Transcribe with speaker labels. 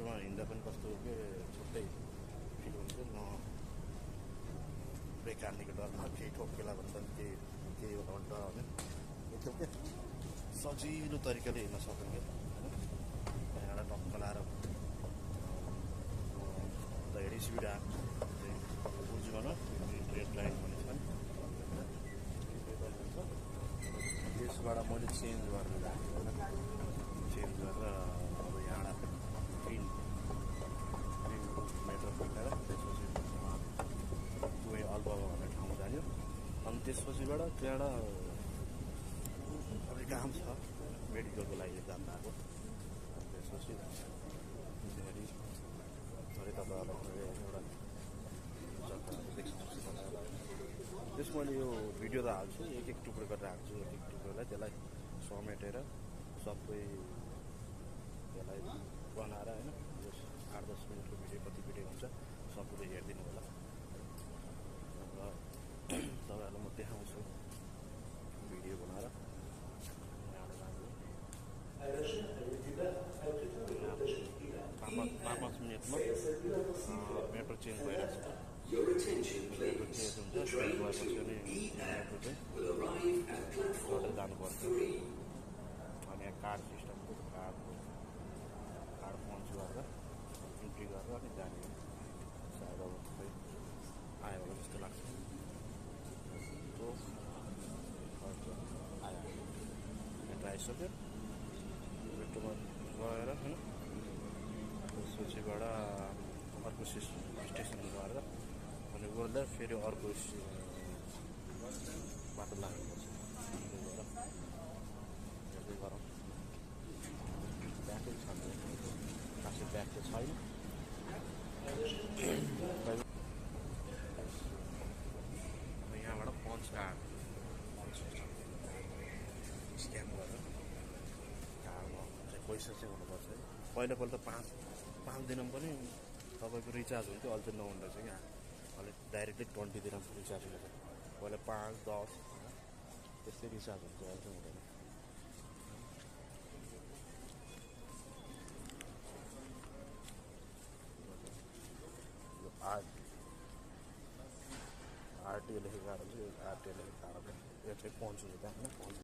Speaker 1: बाटोमा हिँड्दा पनि कस्तो हो कि छुट्टै फिल हुन्छ न, ब्रेक हान्नेको डरमा केही ठोक्केला भन्दा पनि केही एउटा डर होइन, एकदम क्या सजिलो तरिकाले हिँड्न सकिन्छ होइन। त्यहाँबाट टक्क लाएर धेरै स्पिड आएको बुझ्न रेड लाइन भन्ने छ नि, त्यसबाट मैले चेन्ज गरेर गएको होइन, चेन्ज गरेर अब यहाँबाट ग्रिन मेट्रो पुगेर त्यसपछि गएँ अल्बामा भन्ने ठाउँमा जान्यो। अनि त्यसपछिबाट त्यहाँबाट अलिक काम छ मेडिकलको लागि जानु भएको। त्यसपछि धेरै तपाईँहरूलाई एउटा जग्गाहरू देख्छु त्यसमा मैले यो भिडियो त हाल्छु, एक टुक्रो गरेर हाल्छु, एक टुक्रोलाई त्यसलाई समेटेर सबै त्यसलाई बनाएर होइन 8-10 मिनटको भिडियो कति भिडियो हुन्छ सबैले हेरिदिनु होला। र तपाईँहरूलाई म देखाउँछु भिडियो बनाएर पाँच मिनटमा मेट्रो चेन्ज भइरहेको छ। मेट्रो चेन्ज हुन्छ चेन्ज भएपछि अनि मेट्रो चाहिँ चढेर जानुपर्छ। अनि यहाँ कार्ड सिस्टम कार्ड पञ्च गरेर इन्ट्री गरेर अनि जाने सायद अब सबै आयो होला जस्तो लाग्छ। आयो मेट्रो आइसक्यो, मेट्रोमा गएर होइन त्यसपछिबाट अर्को स्टेसनमा गएर अनि गएर फेरि अर्को बाटो लाग्नुपर्छ। हेर्दै गरौँ ब्यागै छ खासै ब्याग त छैन। यहाँबाट पञ्च कार्ड स्क्यान गरेर कार्डमा चाहिँ पैसा चाहिँ हुनुपर्छ है। पहिलापल्ट 5 दिनमा पनि तपाईँको रिचार्ज हुन्थ्यो, अहिले चाहिँ नहुँदो रहेछ क्या, अहिले डाइरेक्टली 20 दिनमा रिचार्ज हुन्छ। पहिला 5-10 त्यस्तै रिचार्ज हुन्छ, अहिले चाहिँ हुँदैन। आरटिओ लेखेको कारण चाहिँ आरटिओ लेखेको कारण यो चाहिँ पहुँच्नु त्यहाँ होइन।